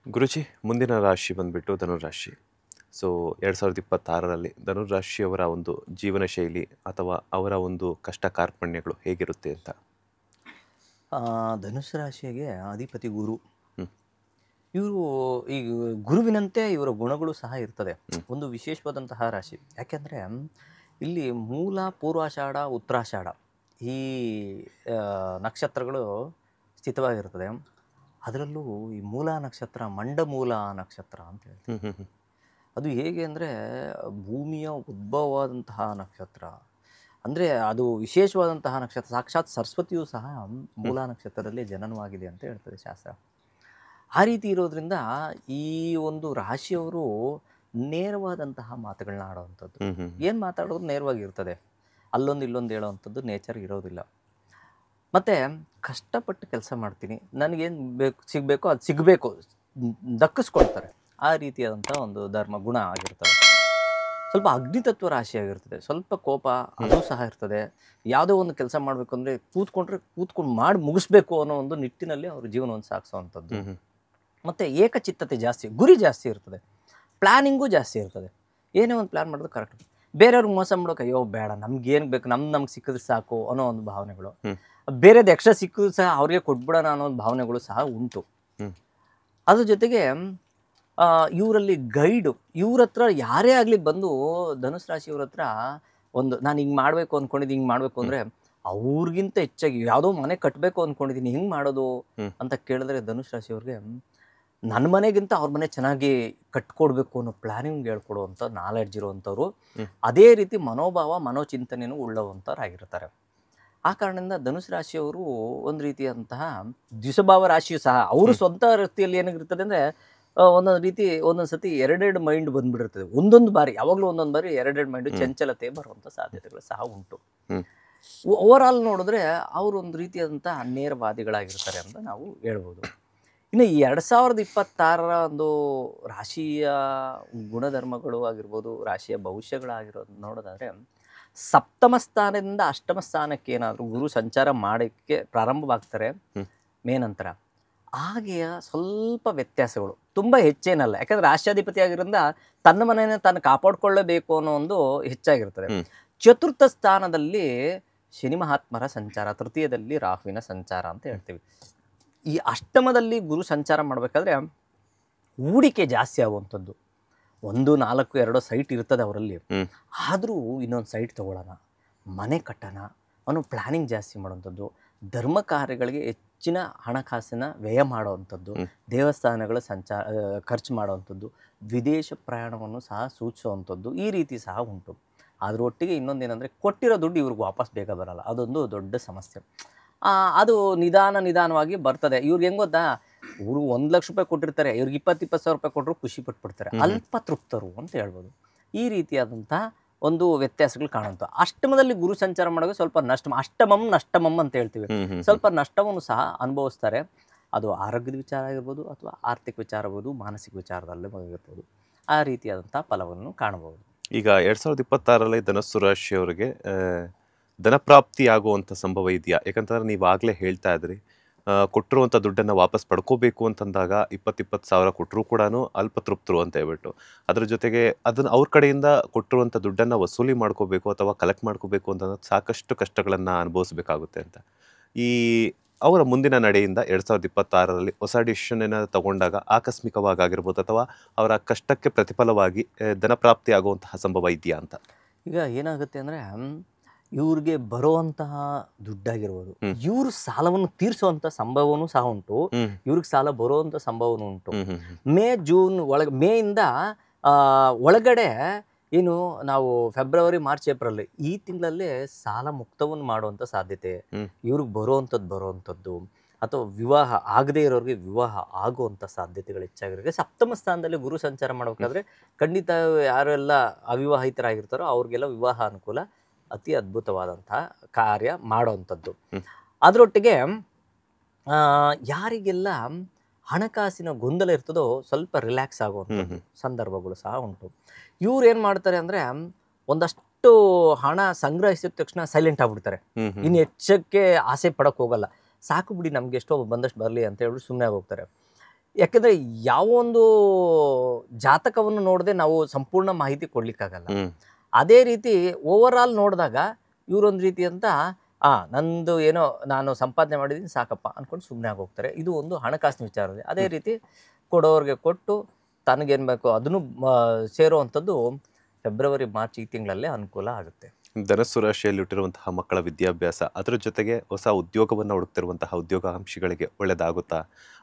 ಗುರುಜಿ, ಮುಂದಿನ ರಾಶಿ ಬಂದ್ಬಿಟ್ಟು ಧನುರಾಶಿ. ಸೊ 2026ರಲ್ಲಿ ಧನುರಾಶಿಯವರ ಒಂದು ಜೀವನ ಶೈಲಿ ಅಥವಾ ಅವರ ಒಂದು ಕಷ್ಟ ಕಾರ್ಪಣ್ಯಗಳು ಹೇಗಿರುತ್ತೆ ಅಂತ. ಧನುಸ್ಸು ರಾಶಿಗೆ ಅಧಿಪತಿ ಗುರು. ಹ್ಮ್. ಇವರು ಈ ಗುರುವಿನಂತೆ ಇವರ ಗುಣಗಳು ಸಹ ಇರ್ತದೆ. ಒಂದು ವಿಶೇಷವಾದಂತಹ ರಾಶಿ. ಯಾಕೆಂದರೆ ಇಲ್ಲಿ ಮೂಲ, ಪೂರ್ವಾಷಾಢ, ಉತ್ತರಾಷಾಢ ಈ ನಕ್ಷತ್ರಗಳು ಸ್ಥಿತವಾಗಿರ್ತದೆ. ಅದರಲ್ಲೂ ಈ ಮೂಲ ನಕ್ಷತ್ರ ಮಂಡಮೂಲ ನಕ್ಷತ್ರ ಅಂತ ಹೇಳ್ತೀವಿ. ಅದು ಹೇಗೆ ಅಂದರೆ ಭೂಮಿಯ ಉದ್ಭವವಾದಂತಹ ನಕ್ಷತ್ರ. ಅಂದರೆ ಅದು ವಿಶೇಷವಾದಂತಹ ನಕ್ಷತ್ರ. ಸಾಕ್ಷಾತ್ ಸರಸ್ವತಿಯು ಸಹ ಮೂಲ ನಕ್ಷತ್ರದಲ್ಲಿ ಜನನವಾಗಿದೆ ಅಂತ ಹೇಳ್ತದೆ ಶಾಸ್ತ್ರ. ಆ ರೀತಿ ಇರೋದ್ರಿಂದ ಈ ಒಂದು ರಾಶಿಯವರು ನೇರವಾದಂತಹ ಮಾತುಗಳನ್ನ ಆಡೋವಂಥದ್ದು. ಏನು ಮಾತಾಡೋದು ನೇರವಾಗಿರ್ತದೆ. ಅಲ್ಲೊಂದು ಇಲ್ಲೊಂದು ಹೇಳೋವಂಥದ್ದು ನೇಚರ್ ಇರೋದಿಲ್ಲ. ಮತ್ತು ಕಷ್ಟಪಟ್ಟು ಕೆಲಸ ಮಾಡ್ತೀನಿ, ನನಗೇನು ಸಿಗಬೇಕೋ ಅದು ಸಿಗಬೇಕು, ದಕ್ಕಿಸ್ಕೊಳ್ತಾರೆ. ಆ ರೀತಿಯಾದಂಥ ಒಂದು ಧರ್ಮ ಗುಣ ಆಗಿರ್ತದೆ. ಸ್ವಲ್ಪ ಅಗ್ನಿತತ್ವ ರಾಶಿಯಾಗಿರ್ತದೆ. ಸ್ವಲ್ಪ ಕೋಪ ಅದು ಸಹ ಇರ್ತದೆ. ಯಾವುದೋ ಒಂದು ಕೆಲಸ ಮಾಡಬೇಕು ಅಂದರೆ ಕೂತ್ಕೊಂಡು ಮಾಡಿ ಮುಗಿಸ್ಬೇಕು ಅನ್ನೋ ಒಂದು ನಿಟ್ಟಿನಲ್ಲಿ ಅವ್ರ ಜೀವನವನ್ನು ಸಾಗಿಸೋವಂಥದ್ದು. ಮತ್ತು ಏಕಚಿತ್ತತೆ ಜಾಸ್ತಿ, ಗುರಿ ಜಾಸ್ತಿ ಇರ್ತದೆ, ಪ್ಲ್ಯಾನಿಂಗು ಜಾಸ್ತಿ ಇರ್ತದೆ. ಏನೇ ಒಂದು ಪ್ಲ್ಯಾನ್ ಮಾಡೋದು ಕರೆಕ್ಟ್. ಬೇರೆಯವ್ರಿಗೆ ಮೋಸ ಮಾಡೋಕೆ ಅಯ್ಯೋ ಬೇಡ, ನಮ್ಗೇನು ಬೇಕು ನಮ್ಗೆ ಸಿಕ್ಕಿದ್ರೆ ಸಾಕು ಅನ್ನೋ ಒಂದು ಭಾವನೆಗಳು. ಬೇರೆದು ಎಕ್ಸ್ಟ್ರಾ ಸಿಕ್ಕಿದ್ರು ಸಹ ಅವ್ರಿಗೆ ಕೊಟ್ಬಿಡೋಣ ಅನ್ನೋ ಒಂದು ಭಾವನೆಗಳು ಸಹ ಉಂಟು. ಅದ್ರ ಜೊತೆಗೆ ಇವರಲ್ಲಿ ಗೈಡು, ಇವ್ರ ಹತ್ರ ಯಾರೇ ಆಗಲಿ ಬಂದು ಧನುಸ್ ರಾಶಿಯವ್ರ ಹತ್ರ ಒಂದು ನಾನು ಹಿಂಗೆ ಮಾಡಬೇಕು ಅಂದ್ಕೊಂಡಿದ್ದೀನಿ, ಹಿಂಗೆ ಮಾಡಬೇಕು ಅಂದರೆ ಅವ್ರಿಗಿಂತ ಹೆಚ್ಚಾಗಿ ಯಾವುದೋ ಮನೆ ಕಟ್ಟಬೇಕು ಅಂದ್ಕೊಂಡಿದ್ದೀನಿ, ಹಿಂಗೆ ಮಾಡೋದು ಅಂತ ಕೇಳಿದ್ರೆ ಧನುಸ್ ರಾಶಿಯವ್ರಿಗೆ ನನ್ನ ಮನೆಗಿಂತ ಅವ್ರ ಮನೆ ಚೆನ್ನಾಗಿ ಕಟ್ಕೊಡ್ಬೇಕು ಅನ್ನೋ ಪ್ಲ್ಯಾನಿಂಗ್ ಹೇಳ್ಕೊಡುವಂಥ ನಾಲೆಡ್ಜ್ ಇರುವಂಥವ್ರು. ಅದೇ ರೀತಿ ಮನೋಭಾವ ಮನೋಚಿಂತನೆಯೂ ಉಳ್ಳವಂಥವ್ರು ಆಗಿರ್ತಾರೆ. ಆ ಕಾರಣದಿಂದ ಧನುಸ್ ರಾಶಿಯವರು ಒಂದು ರೀತಿಯಾದಂತಹ ದ್ವಿಸ್ವಭಾವ ರಾಶಿಯು ಸಹ ಅವರು ಸ್ವಂತ ವೃತ್ತಿಯಲ್ಲಿ ಏನಾಗಿರ್ತದೆ ಅಂದರೆ ಒಂದೊಂದು ರೀತಿ ಒಂದೊಂದು ಸತಿ ಎರಡೆರಡು ಮೈಂಡ್ ಬಂದ್ಬಿಟ್ಟಿರ್ತದೆ. ಒಂದೊಂದು ಬಾರಿ ಯಾವಾಗಲೂ ಒಂದೊಂದು ಬಾರಿ ಎರಡೆರಡು ಮೈಂಡು ಚಂಚಲತೆ ಬರುವಂಥ ಸಾಧ್ಯತೆಗಳು ಸಹ ಉಂಟು. ಓವರ್ ಆಲ್ ನೋಡಿದ್ರೆ ಅವರು ಒಂದು ರೀತಿಯಾದಂಥ ನೇರವಾದಿಗಳಾಗಿರ್ತಾರೆ ಅಂತ ನಾವು ಹೇಳ್ಬೋದು. ಇನ್ನು ಈ 2026ರ ಒಂದು ರಾಶಿಯ ಗುಣಧರ್ಮಗಳು ಆಗಿರ್ಬೋದು, ರಾಶಿಯ ಭವಿಷ್ಯಗಳಾಗಿರೋದು ನೋಡೋದಾದರೆ, ಸಪ್ತಮ ಸ್ಥಾನದಿಂದ ಅಷ್ಟಮ ಸ್ಥಾನಕ್ಕೆ ಏನಾದರೂ ಗುರು ಸಂಚಾರ ಮಾಡೋಕ್ಕೆ ಪ್ರಾರಂಭವಾಗ್ತಾರೆ ಮೇ ನಂತರ. ಹಾಗೆಯೇ ಸ್ವಲ್ಪ ವ್ಯತ್ಯಾಸಗಳು, ತುಂಬ ಹೆಚ್ಚೇನಲ್ಲ. ಯಾಕಂದರೆ ರಾಷ್ಟ್ರಾಧಿಪತಿ ಆಗಿರೋದ್ರಿಂದ ತನ್ನ ಮನೆಯನ್ನು ತಾನು ಕಾಪಾಡಿಕೊಳ್ಳಬೇಕು ಅನ್ನೋ ಒಂದು ಹೆಚ್ಚಾಗಿರ್ತದೆ. ಚತುರ್ಥ ಸ್ಥಾನದಲ್ಲಿ ಶನಿ ಮಹಾತ್ಮರ ಸಂಚಾರ, ತೃತೀಯದಲ್ಲಿ ರಾಹುವಿನ ಸಂಚಾರ ಅಂತ ಹೇಳ್ತೀವಿ. ಈ ಅಷ್ಟಮದಲ್ಲಿ ಗುರು ಸಂಚಾರ ಮಾಡಬೇಕಾದ್ರೆ ಹೂಡಿಕೆ ಜಾಸ್ತಿ ಆಗುವಂಥದ್ದು. 1, 4, 2 ಸೈಟ್ ಇರ್ತದೆ ಅವರಲ್ಲಿ. ಆದರೂ ಇನ್ನೊಂದು ಸೈಟ್ ತೊಗೊಳ್ಳೋಣ, ಮನೆ ಕಟ್ಟೋಣ ಅನ್ನೋ ಪ್ಲ್ಯಾನಿಂಗ್ ಜಾಸ್ತಿ ಮಾಡೋವಂಥದ್ದು. ಧರ್ಮ ಕಾರ್ಯಗಳಿಗೆ ಹೆಚ್ಚಿನ ಹಣಕಾಸಿನ ವ್ಯಯ ಮಾಡೋವಂಥದ್ದು, ದೇವಸ್ಥಾನಗಳ ಖರ್ಚು ಮಾಡೋವಂಥದ್ದು, ವಿದೇಶ ಪ್ರಯಾಣವನ್ನು ಸಹ ಸೂಚಿಸುವಂಥದ್ದು, ಈ ರೀತಿ ಸಹ ಉಂಟು. ಅದ್ರ ಒಟ್ಟಿಗೆ ಇನ್ನೊಂದೇನೆಂದರೆ ಕೊಟ್ಟಿರೋ ದುಡ್ಡು ಇವ್ರಿಗೆ ವಾಪಸ್ ಬೇಗ ಬರೋಲ್ಲ. ಅದೊಂದು ದೊಡ್ಡ ಸಮಸ್ಯೆ. ಅದು ನಿಧಾನವಾಗಿ ಬರ್ತದೆ. ಇವ್ರಿಗೆ ಹೆಂಗೆ ಗೊತ್ತಾ, ಇವರು 1 ಲಕ್ಷ ರೂಪಾಯಿ ಕೊಟ್ಟಿರ್ತಾರೆ, ಇವ್ರಿಗೆ 20,000 ರೂಪಾಯಿ ಕೊಟ್ಟರು ಖುಷಿ ಪಟ್ಬಿಡ್ತಾರೆ. ಅಲ್ಪ ತೃಪ್ತರು ಅಂತ ಹೇಳ್ಬೋದು. ಈ ರೀತಿಯಾದಂಥ ಒಂದು ವ್ಯತ್ಯಾಸಗಳು ಕಾಣುವಂಥ. ಅಷ್ಟಮದಲ್ಲಿ ಗುರು ಸಂಚಾರ ಮಾಡುವಾಗ ಸ್ವಲ್ಪ ನಷ್ಟಮಂ ಅಂತ ಹೇಳ್ತೀವಿ. ಸ್ವಲ್ಪ ನಷ್ಟವನ್ನು ಸಹ ಅನುಭವಿಸ್ತಾರೆ. ಅದು ಆರೋಗ್ಯದ ವಿಚಾರ ಆಗಿರ್ಬೋದು, ಅಥವಾ ಆರ್ಥಿಕ ವಿಚಾರ ಆಗ್ಬೋದು, ಮಾನಸಿಕ ವಿಚಾರದಲ್ಲೇ ಆಗಿರ್ಬೋದು. ಆ ರೀತಿಯಾದಂಥ ಫಲವನ್ನು ಕಾಣಬಹುದು. ಈಗ 2026ರಲ್ಲಿ ಧನಸ್ಸು ರಾಶಿಯವರಿಗೆ ಧನಪ್ರಾಪ್ತಿ ಆಗುವಂಥ ಸಂಭವ ಇದೆಯಾ? ಯಾಕಂತಂದ್ರೆ ನೀವು ಆಗಲೇ ಹೇಳ್ತಾ ಇದ್ರಿ, ಕೊಟ್ಟಿರುವಂಥ ದುಡ್ಡನ್ನು ವಾಪಸ್ ಪಡ್ಕೋಬೇಕು ಅಂತಂದಾಗ 20 ಸಾವಿರ ಕೊಟ್ಟರು ಕೂಡ ಅಲ್ಪ ತೃಪ್ತರು ಅಂತ ಹೇಳ್ಬಿಟ್ಟು, ಅದ್ರ ಜೊತೆಗೆ ಅದನ್ನು ಅವ್ರ ಕಡೆಯಿಂದ ಕೊಟ್ಟಿರುವಂಥ ದುಡ್ಡನ್ನು ವಸೂಲಿ ಮಾಡ್ಕೋಬೇಕು ಅಥವಾ ಕಲೆಕ್ಟ್ ಮಾಡ್ಕೋಬೇಕು ಅಂತಂದ್ರೆ ಸಾಕಷ್ಟು ಕಷ್ಟಗಳನ್ನು ಅನುಭವಿಸ್ಬೇಕಾಗುತ್ತೆ ಅಂತ. ಈ ಅವರ ಮುಂದಿನ ನಡೆಯಿಂದ 2026ರಲ್ಲಿ ಹೊಸ ಡಿಸಿಷನ್ ಏನಾದ್ರು ತಗೊಂಡಾಗ ಆಕಸ್ಮಿಕವಾಗಿ ಆಗಿರ್ಬೋದು, ಅಥವಾ ಅವರ ಕಷ್ಟಕ್ಕೆ ಪ್ರತಿಫಲವಾಗಿ ಧನಪ್ರಾಪ್ತಿ ಆಗುವಂತಹ ಸಂಭವ ಇದೆಯಾ ಅಂತ. ಈಗ ಏನಾಗುತ್ತೆ ಅಂದರೆ, ಇವ್ರಿಗೆ ಬರುವಂತಹ ದುಡ್ಡಾಗಿರ್ಬೋದು, ಇವ್ರ ಸಾಲವನ್ನು ತೀರಿಸುವಂಥ ಸಂಭವನೂ ಸಹ ಉಂಟು, ಇವ್ರಿಗೆ ಸಾಲ ಬರುವಂಥ ಸಂಭವನೂ ಉಂಟು. ಮೇ ಜೂನ್ ಒಳಗೆ, ಮೇಯಿಂದ ಒಳಗಡೆ ಏನು ನಾವು ಫೆಬ್ರವರಿ ಮಾರ್ಚ್ ಏಪ್ರಿಲ್ ಈ ತಿಂಗಳಲ್ಲೇ ಸಾಲ ಮುಕ್ತವನ್ನು ಮಾಡುವಂಥ ಸಾಧ್ಯತೆ, ಇವ್ರಿಗೆ ಬರುವಂಥದ್ದು ಅಥವಾ ವಿವಾಹ ಆಗದೇ ಇರೋರಿಗೆ ವಿವಾಹ ಆಗುವಂಥ ಸಾಧ್ಯತೆಗಳು ಹೆಚ್ಚಾಗಿರುತ್ತೆ. ಸಪ್ತಮ ಸ್ಥಾನದಲ್ಲಿ ಗುರು ಸಂಚಾರ ಮಾಡಬೇಕಾದ್ರೆ ಖಂಡಿತ ಯಾರೆಲ್ಲ ಅವಿವಾಹಿತರಾಗಿರ್ತಾರೋ ಅವ್ರಿಗೆಲ್ಲ ವಿವಾಹ ಅನುಕೂಲ, ಅತಿ ಅದ್ಭುತವಾದಂಥ ಕಾರ್ಯ ಮಾಡೋವಂಥದ್ದು. ಅದರೊಟ್ಟಿಗೆ ಯಾರಿಗೆಲ್ಲ ಹಣಕಾಸಿನ ಗೊಂದಲ ಇರ್ತದೋ ಸ್ವಲ್ಪ ರಿಲ್ಯಾಕ್ಸ್ ಆಗುವಂಥದ್ದು ಸಂದರ್ಭಗಳು ಸಹ ಉಂಟು. ಇವ್ರು ಏನು ಮಾಡ್ತಾರೆ ಅಂದರೆ, ಒಂದಷ್ಟು ಹಣ ಸಂಗ್ರಹಿಸಿದ ತಕ್ಷಣ ಸೈಲೆಂಟ್ ಆಗ್ಬಿಡ್ತಾರೆ. ಇನ್ನು ಹೆಚ್ಚಕ್ಕೆ ಆಸೆ ಪಡಕ್ಕೆ ಹೋಗಲ್ಲ. ಸಾಕು ಬಿಡಿ, ನಮ್ಗೆ ಎಷ್ಟೋ ಬಂದಷ್ಟು ಬರಲಿ ಅಂತ ಹೇಳ್ಬಿಟ್ಟು ಸುಮ್ಮನೆ ಹೋಗ್ತಾರೆ. ಯಾಕೆಂದರೆ ಯಾವ ಒಂದು ಜಾತಕವನ್ನು ನೋಡದೆ ನಾವು ಸಂಪೂರ್ಣ ಮಾಹಿತಿ ಕೊಡಲಿಕ್ಕಾಗಲ್ಲ. ಅದೇ ರೀತಿ ಓವರ್ ಆಲ್ ನೋಡಿದಾಗ ಇವರೊಂದು ರೀತಿ ಅಂತ ನಂದು ಏನೋ ನಾನು ಸಂಪಾದನೆ ಮಾಡಿದ್ದೀನಿ ಸಾಕಪ್ಪ ಅಂದ್ಕೊಂಡು ಸುಮ್ಮನೆ ಆಗೋಗ್ತಾರೆ. ಇದು ಒಂದು ಹಣಕಾಸಿನ ವಿಚಾರದಲ್ಲಿ. ಅದೇ ರೀತಿ ಕೊಡೋರಿಗೆ ಕೊಟ್ಟು ತನಗೇನು ಬೇಕು ಅದನ್ನು ಸೇರುವಂಥದ್ದು ಫೆಬ್ರವರಿ ಮಾರ್ಚ್ ಈ ತಿಂಗಳಲ್ಲೇ ಅನುಕೂಲ ಆಗುತ್ತೆ. ಧನಸ್ಸು ರಾಶಿಯಲ್ಲಿ ಹುಟ್ಟಿರುವಂತಹ ಮಕ್ಕಳ ವಿದ್ಯಾಭ್ಯಾಸ, ಅದರ ಜೊತೆಗೆ ಹೊಸ ಉದ್ಯೋಗವನ್ನು ಹುಡುಕ್ತಿರುವಂತಹ ಉದ್ಯೋಗಾಕಾಂಕ್ಷಿಗಳಿಗೆ ಒಳ್ಳೆಯದಾಗುತ್ತಾ?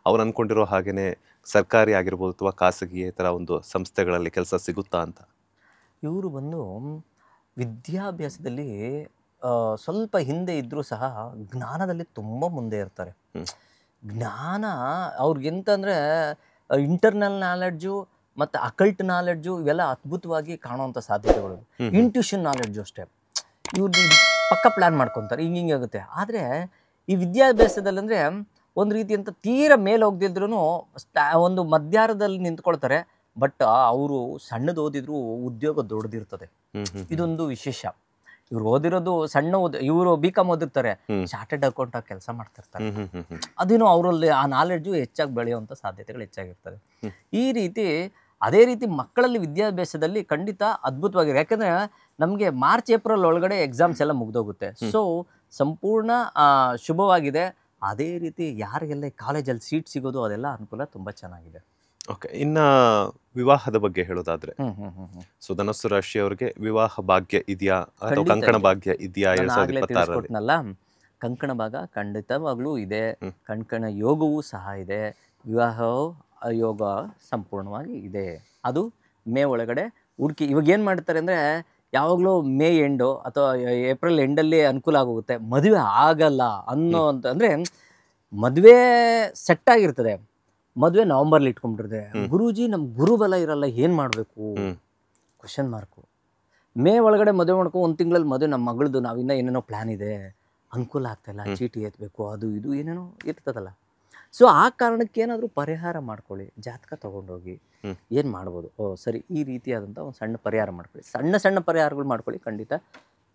ಅವ್ರು ಅಂದ್ಕೊಂಡಿರೋ ಹಾಗೆಯೇ ಸರ್ಕಾರಿ ಆಗಿರ್ಬೋದು ಅಥವಾ ಖಾಸಗಿಯೇತರ ಒಂದು ಸಂಸ್ಥೆಗಳಲ್ಲಿ ಕೆಲಸ ಸಿಗುತ್ತಾ ಅಂತ? ಇವರು ಬಂದು ವಿದ್ಯಾಭ್ಯಾಸದಲ್ಲಿ ಸ್ವಲ್ಪ ಹಿಂದೆ ಇದ್ದರೂ ಸಹ ಜ್ಞಾನದಲ್ಲಿ ತುಂಬ ಮುಂದೆ ಇರ್ತಾರೆ. ಜ್ಞಾನ ಅವ್ರಿಗೆಂತಂದರೆ ಇಂಟರ್ನಲ್ ನಾಲೆಡ್ಜು ಮತ್ತು ಅಕಲ್ಟ್ ನಾಲೆಡ್ಜು ಇವೆಲ್ಲ ಅದ್ಭುತವಾಗಿ ಕಾಣುವಂಥ ಸಾಧ್ಯತೆಗಳು. ಇಂಟ್ಯೂಷನ್ ನಾಲೆಡ್ಜು ಅಷ್ಟೇ. ಇವ್ರು ಪಕ್ಕ ಪ್ಲ್ಯಾನ್ ಮಾಡ್ಕೊತಾರೆ, ಹಿಂಗೆ ಆಗುತ್ತೆ. ಆದರೆ ಈ ವಿದ್ಯಾಭ್ಯಾಸದಲ್ಲಿ ಅಂದರೆ ಒಂದು ರೀತಿಯಂತ ತೀರ ಮೇಲೆ ಹೋಗ್ದಿದ್ರೂ ಒಂದು ಮಧ್ಯಾಹ್ನದಲ್ಲಿ ನಿಂತ್ಕೊಳ್ತಾರೆ. ಬಟ್ ಅವರು ಸಣ್ಣದು ಓದಿದ್ರು ಉದ್ಯೋಗ ದೊಡ್ಡದಿರ್ತದೆ. ಇದೊಂದು ವಿಶೇಷ. ಇವ್ರು ಓದಿರೋದು ಸಣ್ಣ ಇವರು BCom ಓದಿರ್ತಾರೆ, ಚಾರ್ಟೆಡ್ ಅಕೌಂಟ್ ಆಗಿ ಕೆಲಸ ಮಾಡ್ತಿರ್ತಾರೆ. ಅದೇನೋ ಅವರಲ್ಲಿ ಆ ನಾಲೆಡ್ಜು ಹೆಚ್ಚಾಗಿ ಬೆಳೆಯುವಂಥ ಸಾಧ್ಯತೆಗಳು ಹೆಚ್ಚಾಗಿರ್ತದೆ. ಈ ರೀತಿ ಅದೇ ರೀತಿ ಮಕ್ಕಳಲ್ಲಿ ವಿದ್ಯಾಭ್ಯಾಸದಲ್ಲಿ ಖಂಡಿತ ಅದ್ಭುತವಾಗಿದೆ. ಯಾಕಂದರೆ ನಮಗೆ ಮಾರ್ಚ್ ಏಪ್ರಿಲ್ ಒಳಗಡೆ ಎಕ್ಸಾಮ್ಸ್ ಎಲ್ಲ ಮುಗ್ದೋಗುತ್ತೆ. ಸೊ ಸಂಪೂರ್ಣ ಶುಭವಾಗಿದೆ. ಅದೇ ರೀತಿ ಯಾರಿಗೆಲ್ಲ ಕಾಲೇಜಲ್ಲಿ ಸೀಟ್ ಸಿಗೋದು ಅದೆಲ್ಲ ಅನುಕೂಲ ತುಂಬ ಚೆನ್ನಾಗಿದೆ. ಓಕೆ, ಇನ್ನು ವಿವಾಹದ ಬಗ್ಗೆ ಹೇಳೋದಾದ್ರೆ, ಸೊ ಧನಸ್ಸು ರಾಶಿಯವರಿಗೆ ವಿವಾಹ ಭಾಗ್ಯ ಇದೆಯಾ ಅಥವಾ ಕಂಕಣ ಭಾಗ್ಯ ಇದೆಯಾ? 2026 ಕಂಕಣ ಭಾಗ ಖಂಡಿತವಾಗ್ಲೂ ಇದೆ. ಕಂಕಣ ಯೋಗವೂ ಸಹ ಇದೆ. ವಿವಾಹ ಯೋಗ ಸಂಪೂರ್ಣವಾಗಿ ಇದೆ. ಅದು ಮೇ ಒಳಗಡೆ ಹುಡುಕಿ ಇವಾಗ ಏನು ಮಾಡ್ತಾರೆ ಅಂದರೆ ಯಾವಾಗಲೂ ಮೇ ಎಂಡು ಅಥವಾ ಏಪ್ರಿಲ್ ಎಂಡಲ್ಲಿ ಅನುಕೂಲ ಆಗೋಗುತ್ತೆ. ಮದುವೆ ಆಗಲ್ಲ ಅನ್ನೋ ಅಂತ ಅಂದರೆ ಮದುವೆ ಸೆಟ್ ಆಗಿರ್ತದೆ, ಮದುವೆ ನವಂಬರ್ಲಿ ಇಟ್ಕೊಂಡ್ಬಿಟ್ಟಿರ್ತದೆ. ಗುರೂಜಿ ನಮ್ಮ ಗುರುಬಲ ಇರಲ್ಲ, ಏನು ಮಾಡಬೇಕು ಕ್ವಶನ್ ಮಾರ್ಕು. ಮೇ ಒಳಗಡೆ ಮದುವೆ ಮಾಡ್ಕೊ 1 ತಿಂಗಳಲ್ಲಿ ಮದುವೆ. ನಮ್ಮ ಮಗಳದು ನಾವಿನ್ನ ಏನೇನೋ ಪ್ಲ್ಯಾನ್ ಇದೆ, ಅನುಕೂಲ ಆಗ್ತಾಯಿಲ್ಲ, ಚೀಟಿ ಎತ್ತಬೇಕು, ಅದು ಇದು ಏನೇನೋ ಇರ್ತದಲ್ಲ. ಸೊ ಆ ಕಾರಣಕ್ಕೆ ಏನಾದರೂ ಪರಿಹಾರ ಮಾಡ್ಕೊಳ್ಳಿ. ಜಾತಕ ತೊಗೊಂಡೋಗಿ ಏನು ಮಾಡ್ಬೋದು, ಸರಿ ಈ ರೀತಿಯಾದಂಥ ಒಂದು ಸಣ್ಣ ಪರಿಹಾರ ಮಾಡ್ಕೊಳ್ಳಿ. ಸಣ್ಣ ಪರಿಹಾರಗಳು ಮಾಡ್ಕೊಳ್ಳಿ, ಖಂಡಿತ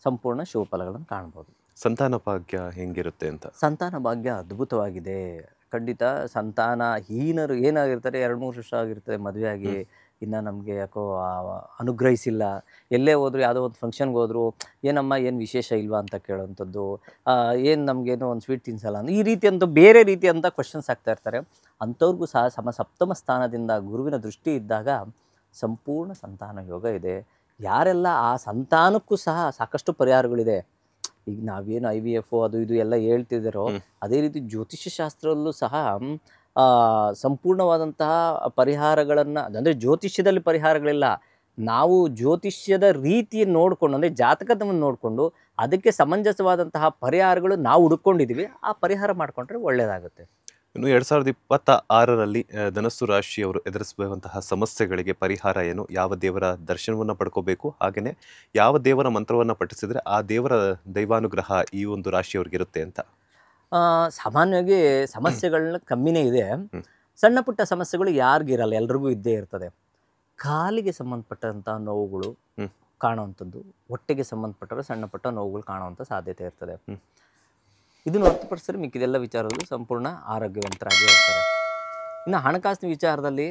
ಸಂಪೂರ್ಣ ಶುಭ ಫಲಗಳನ್ನು ಕಾಣ್ಬೋದು. ಸಂತಾನ ಭಾಗ್ಯ ಹೆಂಗಿರುತ್ತೆ ಅಂತ? ಸಂತಾನ ಭಾಗ್ಯ ಅದ್ಭುತವಾಗಿದೆ. ಖಂಡಿತ ಸಂತಾನಹೀನರು ಏನಾಗಿರ್ತಾರೆ, 2-3 ವರ್ಷ ಆಗಿರ್ತದೆ ಮದುವೆ ಆಗಿ, ಇನ್ನು ನಮಗೆ ಯಾಕೋ ಅನುಗ್ರಹಿಸಿಲ್ಲ. ಎಲ್ಲೇ ಹೋದ್ರು, ಯಾವುದೋ ಒಂದು ಫಂಕ್ಷನ್ಗೆ ಹೋದ್ರು, ಏನಮ್ಮ ಏನು ವಿಶೇಷ ಇಲ್ವಾ ಅಂತ ಕೇಳೋವಂಥದ್ದು, ಏನು ನಮಗೇನೋ ಒಂದು ಸ್ವೀಟ್ ತಿನ್ಸಲ್ಲ ಅಂತ, ಈ ರೀತಿಯಂತ ಬೇರೆ ರೀತಿಯಂಥ ಕ್ವಶನ್ಸ್ ಆಗ್ತಾ ಇರ್ತಾರೆ. ಅಂಥವ್ರಿಗೂ ಸಹ ಸಪ್ತಮ ಸ್ಥಾನದಿಂದ ಗುರುವಿನ ದೃಷ್ಟಿ ಇದ್ದಾಗ ಸಂಪೂರ್ಣ ಸಂತಾನ ಯೋಗ ಇದೆ. ಯಾರೆಲ್ಲ ಆ ಸಂತಾನಕ್ಕೂ ಸಹ ಸಾಕಷ್ಟು ಪರಿಹಾರಗಳಿದೆ. ಈಗ ನಾವೇನು IVF ಅದು ಇದು ಎಲ್ಲ ಹೇಳ್ತಿದ್ದಾರೋ ಅದೇ ರೀತಿ ಜ್ಯೋತಿಷ್ಯ ಶಾಸ್ತ್ರದಲ್ಲೂ ಸಹ ಸಂಪೂರ್ಣವಾದಂತಹ ಪರಿಹಾರಗಳನ್ನು, ಅಂದರೆ ಜ್ಯೋತಿಷ್ಯದಲ್ಲಿ ಪರಿಹಾರಗಳಿಲ್ಲ, ನಾವು ಜ್ಯೋತಿಷ್ಯದ ರೀತಿ ನೋಡಿಕೊಂಡು, ಅಂದರೆ ಜಾತಕದವನ್ನು ನೋಡಿಕೊಂಡು ಅದಕ್ಕೆ ಸಮಂಜಸವಾದಂತಹ ಪರಿಹಾರಗಳು ನಾವು ಹುಡುಕೊಂಡಿದ್ದೀವಿ. ಆ ಪರಿಹಾರ ಮಾಡಿಕೊಂಡ್ರೆ ಒಳ್ಳೆಯದಾಗುತ್ತೆ. ಇನ್ನು 2026ರಲ್ಲಿ ಧನಸ್ಸು ರಾಶಿಯವರು ಎದುರಿಸಬಹುವಂತಹ ಸಮಸ್ಯೆಗಳಿಗೆ ಪರಿಹಾರ ಏನು? ಯಾವ ದೇವರ ದರ್ಶನವನ್ನು ಪಡ್ಕೋಬೇಕು? ಹಾಗೆಯೇ ಯಾವ ದೇವರ ಮಂತ್ರವನ್ನು ಪಠಿಸಿದರೆ ಆ ದೇವರ ದೈವಾನುಗ್ರಹ ಈ ಒಂದು ರಾಶಿಯವ್ರಿಗಿರುತ್ತೆ ಅಂತ? ಸಾಮಾನ್ಯವಾಗಿ ಸಮಸ್ಯೆಗಳನ್ನ ಕಮ್ಮಿನೇ ಇದೆ. ಸಣ್ಣ ಪುಟ್ಟ ಸಮಸ್ಯೆಗಳು ಯಾರಿಗಿರಲ್ಲ, ಎಲ್ರಿಗೂ ಇದ್ದೇ ಇರ್ತದೆ. ಕಾಲಿಗೆ ಸಂಬಂಧಪಟ್ಟಂಥ ನೋವುಗಳು ಕಾಣುವಂಥದ್ದು, ಹೊಟ್ಟೆಗೆ ಸಂಬಂಧಪಟ್ಟರೆ ಸಣ್ಣ ಪುಟ್ಟ ನೋವುಗಳು ಕಾಣುವಂಥ ಸಾಧ್ಯತೆ ಇರ್ತದೆ. ಇದನ್ನು ಹೊರತುಪಡಿಸಿದ್ರೆ ಮಿಕ್ಕಿದೆಲ್ಲ ವಿಚಾರಗಳು ಸಂಪೂರ್ಣ ಆರೋಗ್ಯವಂತರಾಗಿ ಇರ್ತಾರೆ. ಇನ್ನು ಹಣಕಾಸಿನ ವಿಚಾರದಲ್ಲಿ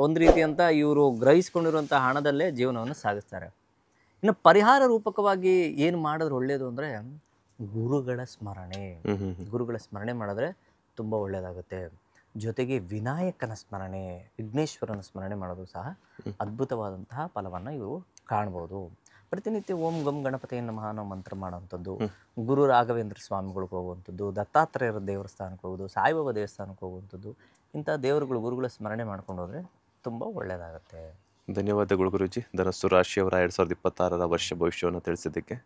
ಒಂದು ರೀತಿಯಂತ ಇವರು ಗ್ರಹಿಸ್ಕೊಂಡಿರುವಂಥ ಹಣದಲ್ಲೇ ಜೀವನವನ್ನು ಸಾಗಿಸ್ತಾರೆ. ಇನ್ನು ಪರಿಹಾರ ರೂಪಕವಾಗಿ ಏನು ಮಾಡಿದ್ರೆ ಒಳ್ಳೆಯದು ಅಂದರೆ ಗುರುಗಳ ಸ್ಮರಣೆ ಮಾಡಿದ್ರೆ ತುಂಬ ಒಳ್ಳೆಯದಾಗುತ್ತೆ. ಜೊತೆಗೆ ವಿನಾಯಕನ ಸ್ಮರಣೆ, ವಿಘ್ನೇಶ್ವರನ ಸ್ಮರಣೆ ಮಾಡೋದು ಸಹ ಅದ್ಭುತವಾದಂತಹ ಫಲವನ್ನು ಇವರು ಕಾಣ್ಬೋದು. ಪ್ರತಿನಿತ್ಯ ಓಂ ಗಂ ಗಣಪತಿಯ ನಮಃ ಅನ್ನೋ ಮಂತ್ರ ಮಾಡೋವಂಥದ್ದು, ಗುರು ರಾಘವೇಂದ್ರ ಸ್ವಾಮಿಗಳಿಗೆ ಹೋಗುವಂಥದ್ದು, ದತ್ತಾತ್ರೇಯರ ದೇವಸ್ಥಾನಕ್ಕೆ ಹೋಗೋದು, ಸಾಯಿಬಾಬಾ ದೇವಸ್ಥಾನಕ್ಕೆ ಹೋಗುವಂಥದ್ದು, ಇಂಥ ಗುರುಗಳ ಸ್ಮರಣೆ ಮಾಡ್ಕೊಂಡು ಹೋದರೆ ತುಂಬ ಒಳ್ಳೆಯದಾಗುತ್ತೆ. ಧನ್ಯವಾದಗಳು ಗುರುಜಿ. ಧನಸ್ಸು ರಾಶಿಯವರ 2026ರ ವರ್ಷ ಭವಿಷ್ಯವನ್ನು ತಿಳಿಸಿದ್ದಕ್ಕೆ.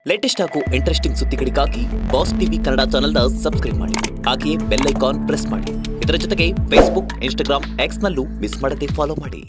ಲೇಟೆಸ್ಟ್ ಹಾಗೂ ಇಂಟ್ರೆಸ್ಟಿಂಗ್ ಸುದ್ದಿಗಳಿಗಾಗಿ ಬಾಸ್ ಟಿವಿ ಕನ್ನಡ ಚಾನೆಲ್ನ ಸಬ್ಸ್ಕ್ರೈಬ್ ಮಾಡಿ. ಹಾಗೆಯೇ ಬೆಲ್ ಐಕಾನ್ ಪ್ರೆಸ್ ಮಾಡಿ. ಇದರ ಜೊತೆಗೆ ಫೇಸ್ಬುಕ್, ಇನ್ಸ್ಟಾಗ್ರಾಮ್, ಎಕ್ಸ್ನಲ್ಲೂ ಮಿಸ್ ಮಾಡದೆ ಫಾಲೋ ಮಾಡಿ.